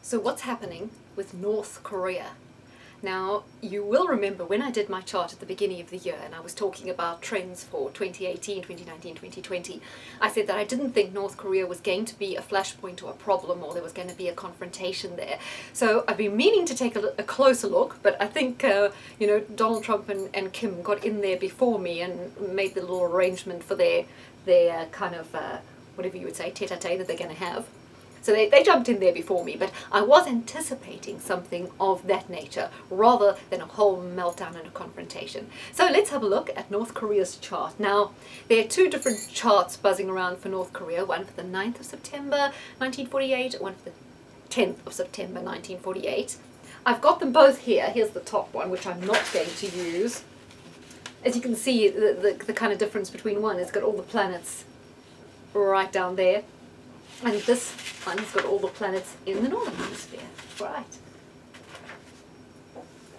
So what's happening with North Korea? Now, you will remember when I did my chart at the beginning of the year and I was talking about trends for 2018, 2019, 2020, I said that I didn't think North Korea was going to be a flashpoint or a problem, or there was going to be a confrontation there. So I've been meaning to take a closer look, but I think, Donald Trump and Kim got in there before me and made the little arrangement for their kind of, whatever you would say, tete-a-tete that they're going to have. So they jumped in there before me, but I was anticipating something of that nature rather than a whole meltdown and a confrontation. So let's have a look at North Korea's chart. Now, there are two different charts buzzing around for North Korea, one for the 9th of September 1948, one for the 10th of September 1948. I've got them both here. Here's the top one, which I'm not going to use. As you can see, the kind of difference between one, it's got all the planets right down there. And this one has got all the planets in the northern hemisphere. Right.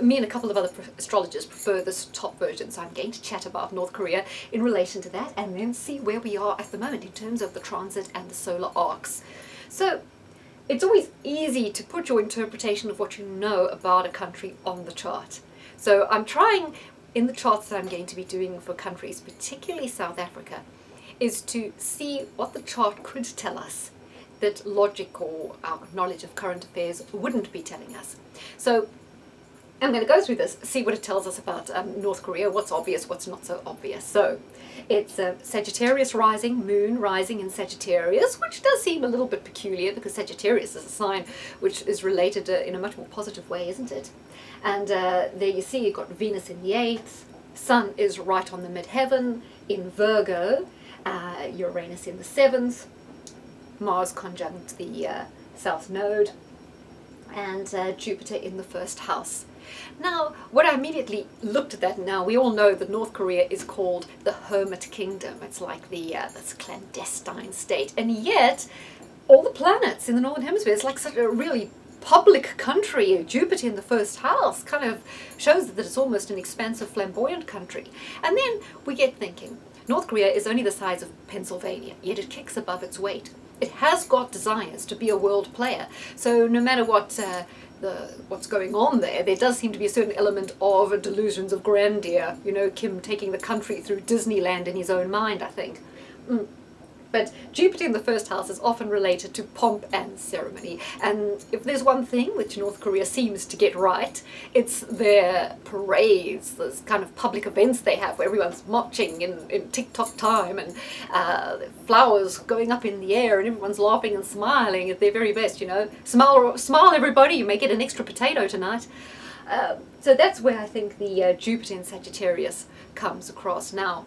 Me and a couple of other astrologers prefer this top version, so I'm going to chat about North Korea in relation to that and then see where we are at the moment in terms of the transit and the solar arcs. So it's always easy to put your interpretation of what you know about a country on the chart. So I'm trying, in the charts that I'm going to be doing for countries, particularly South Africa, is to see what the chart could tell us that logic or our knowledge of current affairs wouldn't be telling us. So I'm going to go through this, see what it tells us about North Korea, what's obvious, what's not so obvious. So it's Sagittarius rising, moon rising in Sagittarius, which does seem a little bit peculiar because Sagittarius is a sign which is related in a much more positive way, isn't it? And there you see you've got Venus in the 8th, Sun is right on the midheaven in Virgo, Uranus in the 7th, Mars conjunct the South Node, and Jupiter in the 1st house. Now, what I immediately looked at that, now we all know that North Korea is called the Hermit Kingdom. It's like this clandestine state, and yet all the planets in the Northern Hemisphere, it's like such a really public country. Jupiter in the 1st house kind of shows that it's almost an expansive, flamboyant country. And then we get thinking, North Korea is only the size of Pennsylvania, yet it kicks above its weight. It has got desires to be a world player. So no matter what what's going on there does seem to be a certain element of delusions of grandeur. You know, Kim taking the country through Disneyland in his own mind, I think. But Jupiter in the 1st house is often related to pomp and ceremony. And if there's one thing which North Korea seems to get right, it's their parades, those kind of public events they have where everyone's marching in tick-tock time and flowers going up in the air and everyone's laughing and smiling at their very best, you know. Smile everybody, you may get an extra potato tonight. So that's where I think the Jupiter in Sagittarius comes across. Now,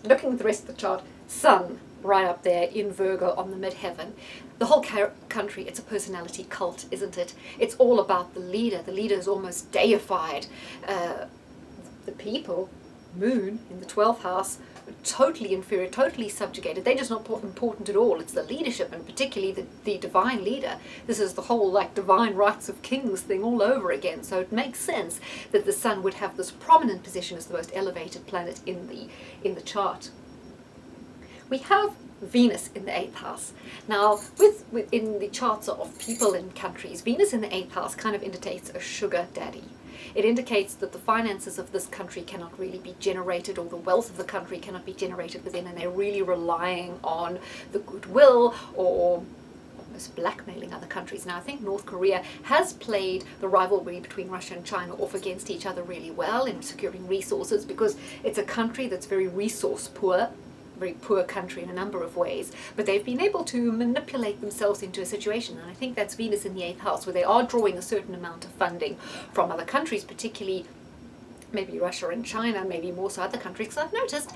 looking at the rest of the chart, Sun right up there in Virgo on the midheaven. The whole country, it's a personality cult, isn't it? It's all about the leader. The leader is almost deified. The people, moon in the 12th house, totally inferior, totally subjugated. They're just not important at all. It's the leadership, and particularly the divine leader. This is the whole like divine rights of kings thing all over again. So it makes sense that the Sun would have this prominent position as the most elevated planet in the chart. We have Venus in the 8th house. Now, in the charts of people in countries, Venus in the 8th house kind of indicates a sugar daddy. It indicates that the finances of this country cannot really be generated, or the wealth of the country cannot be generated within, and they're really relying on the goodwill or almost blackmailing other countries. Now, I think North Korea has played the rivalry between Russia and China off against each other really well in securing resources, because it's a country that's very resource poor, very poor country in a number of ways, but they've been able to manipulate themselves into a situation, and I think that's Venus in the 8th house, where they are drawing a certain amount of funding from other countries, particularly maybe Russia and China, maybe more so other countries, because I've noticed,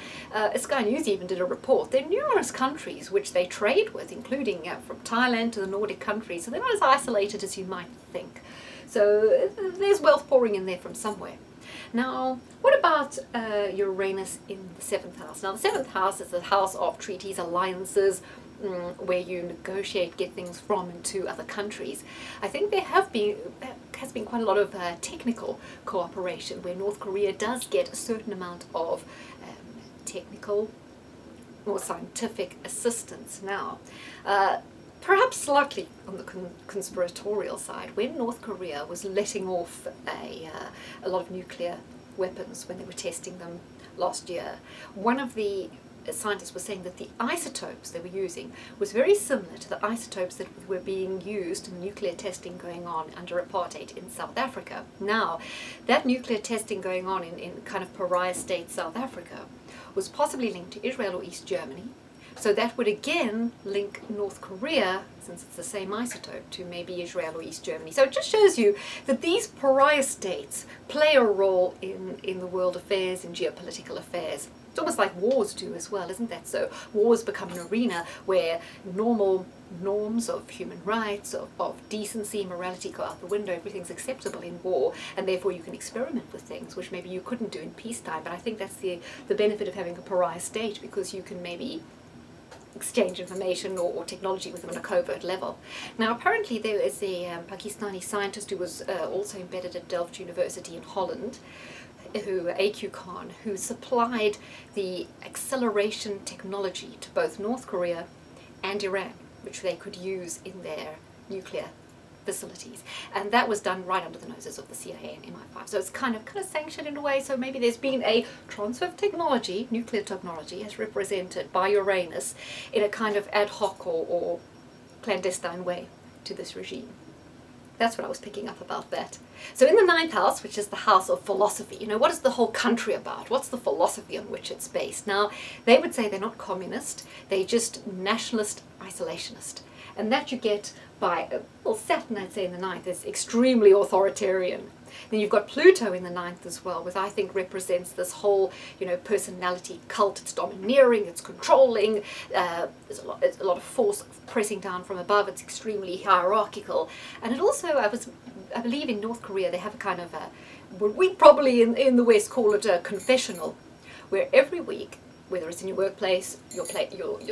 Sky News even did a report, there are numerous countries which they trade with, including from Thailand to the Nordic countries, so they're not as isolated as you might think. So there's wealth pouring in there from somewhere. Now, what about Uranus in the 7th house? Now, the 7th house is the house of treaties, alliances, where you negotiate, get things from and to other countries. I think there has been quite a lot of technical cooperation, where North Korea does get a certain amount of technical or scientific assistance. Now, perhaps slightly on the conspiratorial side, when North Korea was letting off a lot of nuclear weapons when they were testing them last year, one of the scientists was saying that the isotopes they were using was very similar to the isotopes that were being used in nuclear testing going on under apartheid in South Africa. Now, that nuclear testing going on in kind of pariah state South Africa was possibly linked to Israel or East Germany. So that would again link North Korea, since it's the same isotope, to maybe Israel or East Germany. So it just shows you that these pariah states play a role in the world affairs, in geopolitical affairs. It's almost like wars do as well, isn't that so? Wars become an arena where normal norms of human rights, of decency, morality go out the window. Everything's acceptable in war, and therefore you can experiment with things which maybe you couldn't do in peacetime. But I think that's the benefit of having a pariah state, because you can maybe exchange information or technology with them on a covert level. Now, apparently there is a Pakistani scientist who was also embedded at Delft University in Holland, AQ Khan, who supplied the acceleration technology to both North Korea and Iran, which they could use in their nuclear facilities, and that was done right under the noses of the CIA and MI5. So it's kind of sanctioned in a way. So maybe there's been a transfer of technology, nuclear technology, as represented by Uranus, in a kind of ad hoc or clandestine way to this regime. That's what I was picking up about that. So in the ninth house, which is the house of philosophy, what is the whole country about? What's the philosophy on which it's based? Now, they would say they're not communist, they're just nationalist, isolationist. And that you get by, Saturn, I'd say, in the ninth is extremely authoritarian. Then you've got Pluto in the ninth as well, which I think represents this whole, personality cult. It's domineering, it's controlling, there's a lot of force pressing down from above, it's extremely hierarchical. And it also, I believe in North Korea, they have a kind of we probably in the West call it a confessional, where every week, whether it's in your workplace, your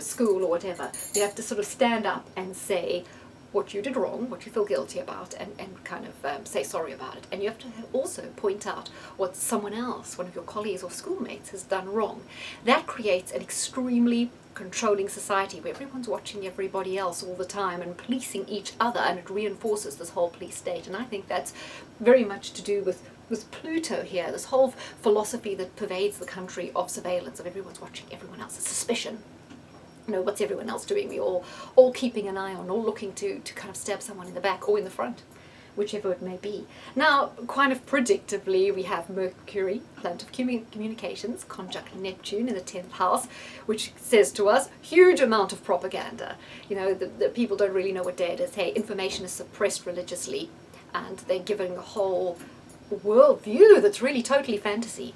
school or whatever, you have to sort of stand up and say what you did wrong, what you feel guilty about, and kind of say sorry about it. And you have to also point out what someone else, one of your colleagues or schoolmates, has done wrong. That creates an extremely controlling society where everyone's watching everybody else all the time and policing each other, and it reinforces this whole police state. And I think that's very much to do with Pluto here, this whole philosophy that pervades the country of surveillance, of everyone's watching everyone else's suspicion. What's everyone else doing? We all keeping an eye on, all looking to kind of stab someone in the back or in the front, whichever it may be. Now, kind of predictably, we have Mercury, planet of communications, conjunct Neptune in the 10th house, which says to us, huge amount of propaganda. The people don't really know what day it is. Hey, information is suppressed religiously, and they're giving a whole worldview that's really totally fantasy,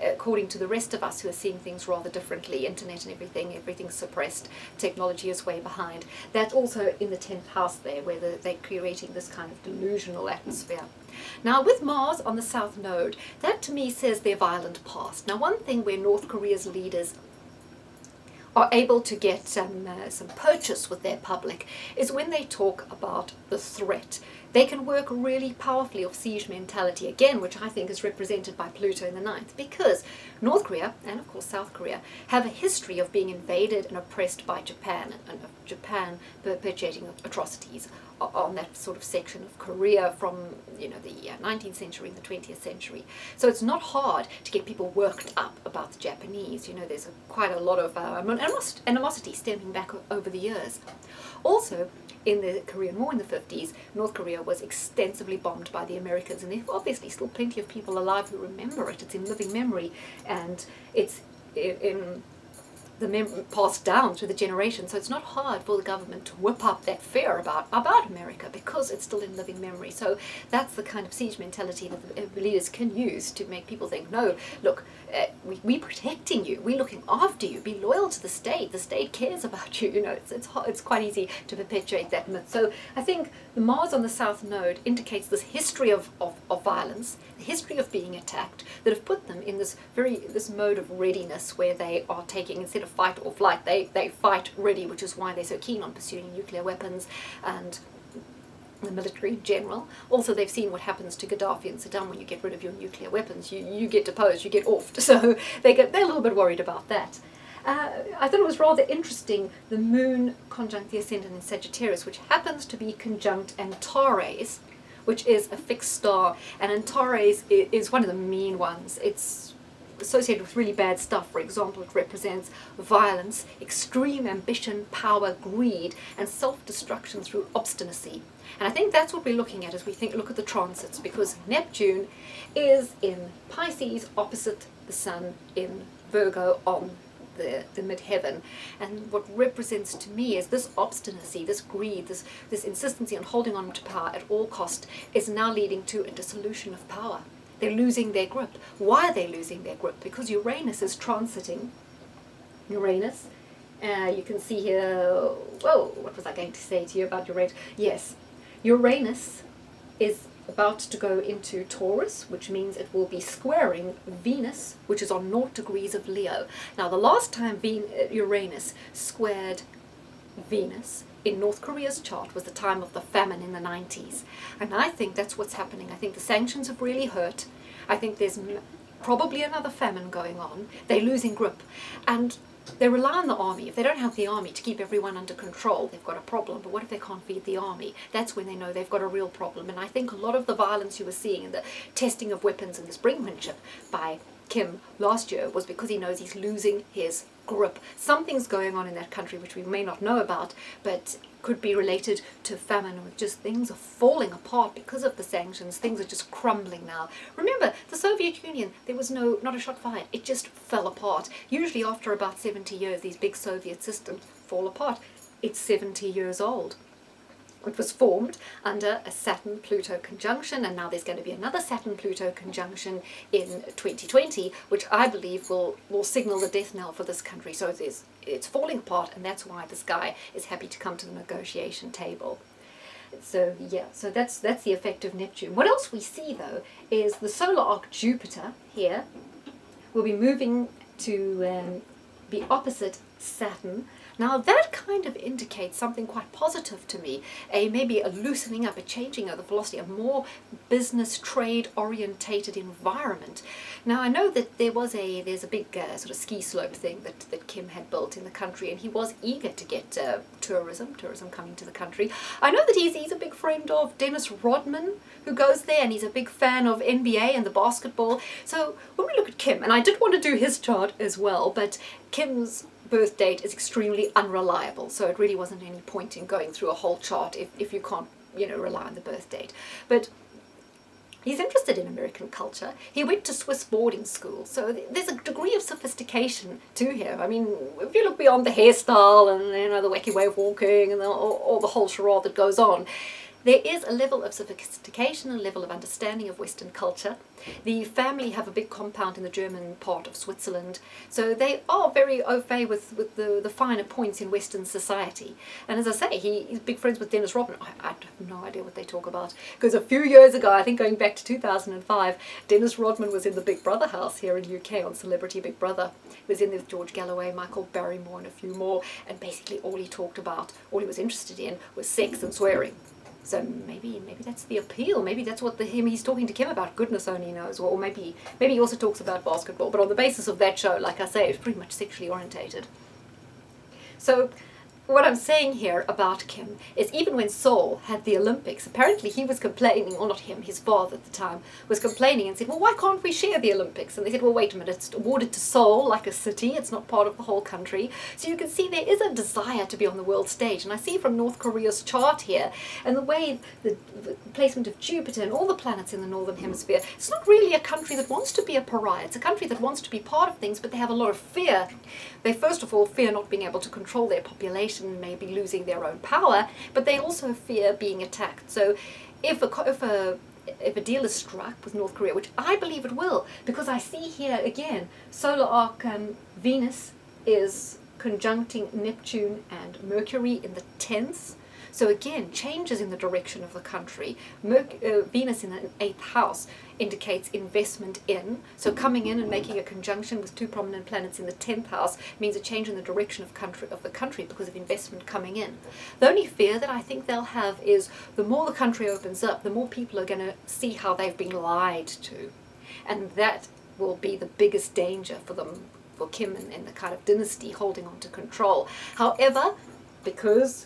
according to the rest of us who are seeing things rather differently. Internet and everything's suppressed, technology is way behind. That's also in the 10th house there, where they're creating this kind of delusional atmosphere. Now, with Mars on the south node, that to me says their violent past. Now, one thing where North Korea's leaders are able to get some purchase with their public is when they talk about the threat. They can work really powerfully off siege mentality again, which I think is represented by Pluto in the ninth, because North Korea and of course South Korea have a history of being invaded and oppressed by Japan, and Japan perpetuating atrocities on that sort of section of Korea from the 19th century and the 20th century. So it's not hard to get people worked up about the Japanese. There's quite a lot of animosity stemming back over the years. Also, in the Korean War in the 50s, North Korea was extensively bombed by the Americans, and there are obviously still plenty of people alive who remember it. It's in living memory, and it's in the passed down through the generations. So it's not hard for the government to whip up that fear about America, because it's still in living memory. So that's the kind of siege mentality that the leaders can use to make people think, no, look, we're protecting you, we're looking after you, be loyal to the state cares about you. It's quite easy to perpetuate that myth. So I think the Mars on the south node indicates this history of violence, the history of being attacked, that have put them in this mode of readiness, where they are taking, instead of fight or flight, they fight ready, which is why they're so keen on pursuing nuclear weapons and the military in general. Also, they've seen what happens to Gaddafi and Saddam when you get rid of your nuclear weapons. You get deposed, you get offed. So they're a little bit worried about that. I thought it was rather interesting, the moon conjunct the ascendant in Sagittarius, which happens to be conjunct Antares, which is a fixed star, and Antares is one of the mean ones. It's associated with really bad stuff. For example, it represents violence, extreme ambition, power, greed, and self-destruction through obstinacy. And I think that's what we're looking at as we look at the transits, because Neptune is in Pisces opposite the Sun in Virgo on the midheaven, and what represents to me is this obstinacy, this greed, this insistency on holding on to power at all cost is now leading to a dissolution of power. They're losing their grip. Why are they losing their grip? Because Uranus is transiting. Uranus, you can see here, whoa, what was I going to say to you about Uranus? Yes, Uranus is about to go into Taurus, which means it will be squaring Venus, which is on 0 degrees of Leo. Now, the last time Uranus squared Venus in North Korea's chart was the time of the famine in the 90s. And I think that's what's happening. I think the sanctions have really hurt. I think there's probably another famine going on. They're losing grip. And they rely on the army. If they don't have the army to keep everyone under control, they've got a problem. But what if they can't feed the army? That's when they know they've got a real problem. And I think a lot of the violence you were seeing and the testing of weapons and this brinkmanship by Kim last year was because he knows he's losing his grip. Something's going on in that country which we may not know about, but could be related to famine, or just things are falling apart because of the sanctions. Things are just crumbling now. Remember, the Soviet Union, there was not a shot fired. It just fell apart. Usually after about 70 years, these big Soviet systems fall apart. It's 70 years old. It was formed under a Saturn-Pluto conjunction, and now there's going to be another Saturn-Pluto conjunction in 2020, which I believe will signal the death knell for this country. So it's falling apart, and that's why this guy is happy to come to the negotiation table. So yeah, so that's the effect of Neptune. What else we see, though, is the solar arc Jupiter here will be moving to be opposite Saturn. Now that kind of indicates something quite positive to me, maybe a loosening up, a changing of the velocity, a more business, trade orientated environment. Now I know that there's a big sort of ski slope thing that Kim had built in the country, and he was eager to get tourism coming to the country. I know that he's a big friend of Dennis Rodman, who goes there, and he's a big fan of NBA and the basketball. So when we look at Kim, and I did want to do his chart as well, but Kim's birth date is extremely unreliable, so it really wasn't any point in going through a whole chart if you can't, rely on the birth date. But he's interested in American culture. He went to Swiss boarding school, so there's a degree of sophistication to him. I mean, if you look beyond the hairstyle and the wacky way of walking and all the whole charade that goes on, there is a level of sophistication, a level of understanding of Western culture. The family have a big compound in the German part of Switzerland, so they are very au fait with the finer points in Western society. And as I say, he's big friends with Dennis Rodman. I have no idea what they talk about, because a few years ago, I think going back to 2005, Dennis Rodman was in the Big Brother house here in UK on Celebrity Big Brother. He was in there with George Galloway, Michael Barrymore and a few more, and basically all he was interested in was sex and swearing. So maybe that's the appeal. Maybe that's what he's talking to Kim about. Goodness only knows. Or maybe he also talks about basketball. But on the basis of that show, like I say, it's pretty much sexually orientated. So what I'm saying here about Kim is, even when Seoul had the Olympics, apparently he was complaining, or not him, his father at the time, was complaining and said, well, why can't we share the Olympics? And they said, well, wait a minute, it's awarded to Seoul like a city, it's not part of the whole country. So you can see there is a desire to be on the world stage. And I see from North Korea's chart here, and the way the placement of Jupiter and all the planets in the Northern Hemisphere, it's not really a country that wants to be a pariah. It's a country that wants to be part of things, but they have a lot of fear. They first of all fear not being able to control their population, maybe losing their own power, but they also fear being attacked. So if a deal is struck with North Korea, which I believe it will, because I see here again, solar arc Venus is conjuncting Neptune and Mercury in the 10th. So again, changes in the direction of the country. Venus in the 8th house indicates investment in. So coming in and making a conjunction with two prominent planets in the 10th house means a change in the direction of the country because of investment coming in. The only fear that I think they'll have is the more the country opens up, the more people are going to see how they've been lied to. And that will be the biggest danger for them for Kim and the kind of dynasty holding on to control. However, because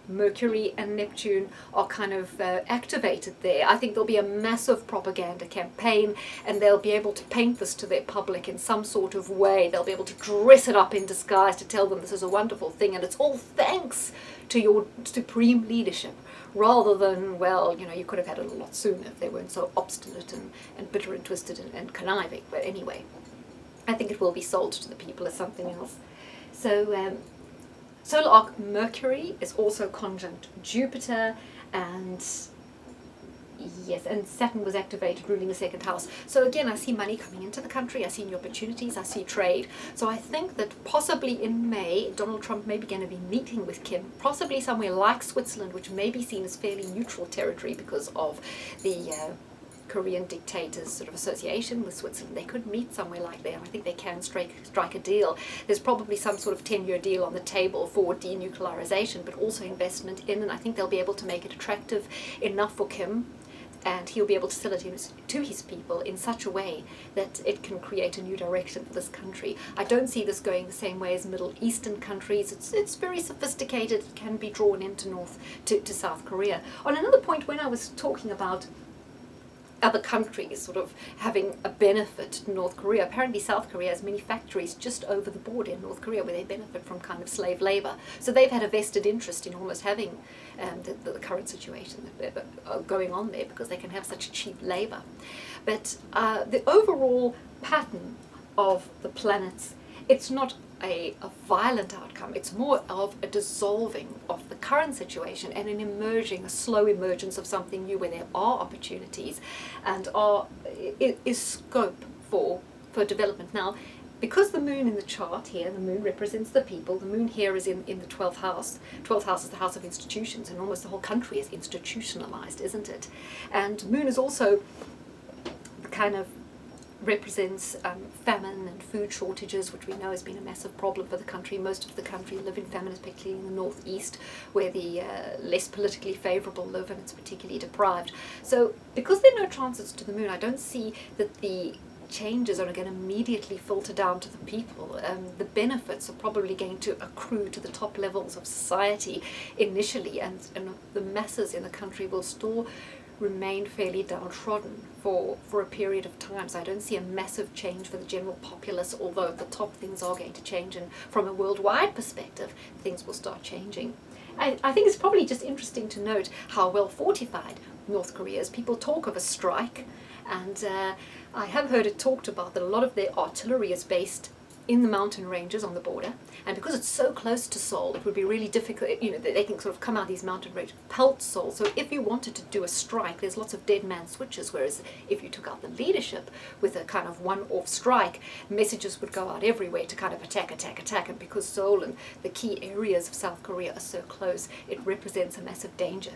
Mercury and Neptune are kind of activated there, I think there'll be a massive propaganda campaign, and they'll be able to paint this to their public in some sort of way. They'll be able to dress it up in disguise to tell them this is a wonderful thing, and it's all thanks to your supreme leadership, rather than, well, you know, you could have had it a lot sooner if they weren't so obstinate and bitter and twisted and conniving. But anyway, I think it will be sold to the people as something else. So solar arc Mercury is also conjunct Jupiter, and yes, and Saturn was activated ruling the second house. So again, I see money coming into the country, I see new opportunities, I see trade. So I think that possibly in May, Donald Trump may be going to be meeting with Kim, possibly somewhere like Switzerland, which may be seen as fairly neutral territory because of the Korean dictators' sort of association with Switzerland. They could meet somewhere like that. I think they can strike a deal. There's probably some sort of 10-year deal on the table for denuclearization, but also investment in, and I think they'll be able to make it attractive enough for Kim, and he'll be able to sell it to his people in such a way that it can create a new direction for this country. I don't see this going the same way as Middle Eastern countries. It's very sophisticated. It can be drawn into to South Korea. On another point, when I was talking about other countries sort of having a benefit to North Korea, apparently South Korea has many factories just over the border in North Korea where they benefit from kind of slave labor. So they've had a vested interest in almost having the current situation that going on there, because they can have such cheap labor. But the overall pattern of the planets, it's not a violent outcome. It's more of a dissolving of the current situation and a slow emergence of something new where there are opportunities and is scope for development. Now, because the moon in the chart here, the moon represents the people, the moon here is in the 12th house. 12th house is the house of institutions, and almost the whole country is institutionalized, isn't it? And moon is also the kind of represents famine and food shortages, which we know has been a massive problem for the country. Most of the country live in famine, particularly in the northeast, where the less politically favourable live, and it's particularly deprived. So because there are no transits to the moon, I don't see that the changes are going to immediately filter down to the people. The benefits are probably going to accrue to the top levels of society initially, and the masses in the country will still remain fairly downtrodden for a period of time. So I don't see a massive change for the general populace, although at the top things are going to change, and from a worldwide perspective things will start changing. I think it's probably just interesting to note how well fortified North Korea is. People talk of a strike, and I have heard it talked about that a lot of their artillery is based in the mountain ranges on the border, and because it's so close to Seoul, it would be really difficult, you know, they can sort of come out these mountain ranges, pelt Seoul. So if you wanted to do a strike, there's lots of dead man switches, whereas if you took out the leadership with a kind of one-off strike, messages would go out everywhere to kind of attack, and because Seoul and the key areas of South Korea are so close, it represents a massive danger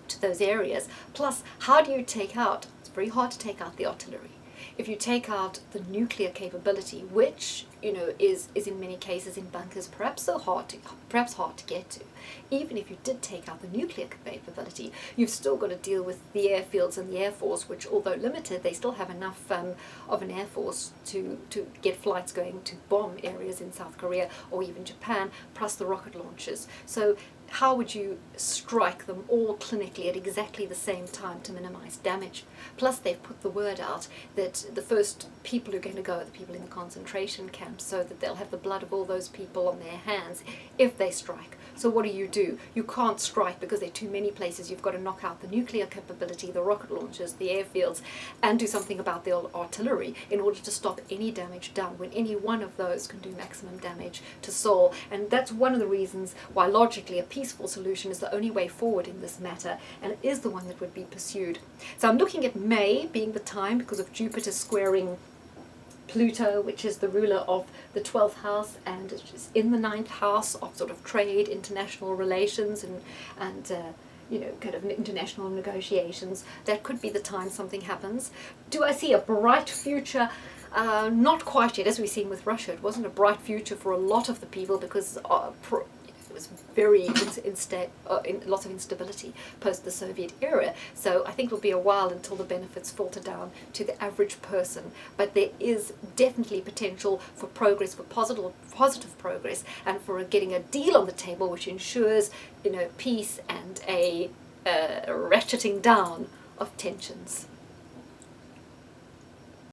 to those areas. Plus, how do you take out, it's very hard to take out the artillery. If you take out the nuclear capability, which, you know, is in many cases in bunkers, perhaps hard to get to. Even if you did take out the nuclear capability, you've still got to deal with the airfields and the Air Force, which, although limited, they still have enough of an Air Force to get flights going to bomb areas in South Korea or even Japan, plus the rocket launchers. So how would you strike them all clinically at exactly the same time to minimize damage? Plus, they've put the word out that the first people who are going to go are the people in the concentration camps, so that they'll have the blood of all those people on their hands if they strike. So what do? You can't strike because there are too many places. You've got to knock out the nuclear capability, the rocket launchers, the airfields, and do something about the artillery in order to stop any damage done, when any one of those can do maximum damage to Seoul. And that's one of the reasons why logically a peaceful solution is the only way forward in this matter, and it is the one that would be pursued. So I'm looking at May being the time because of Jupiter squaring Pluto, which is the ruler of the 12th house, and it's in the 9th house of sort of trade, international relations, and you know, kind of international negotiations. That could be the time something happens. Do I see a bright future? Not quite yet. As we've seen with Russia, it wasn't a bright future for a lot of the people because was very lots of instability post the Soviet era. So I think it'll be a while until the benefits filter down to the average person. But there is definitely potential for progress, for positive progress, and for getting a deal on the table which ensures, peace and a ratcheting down of tensions.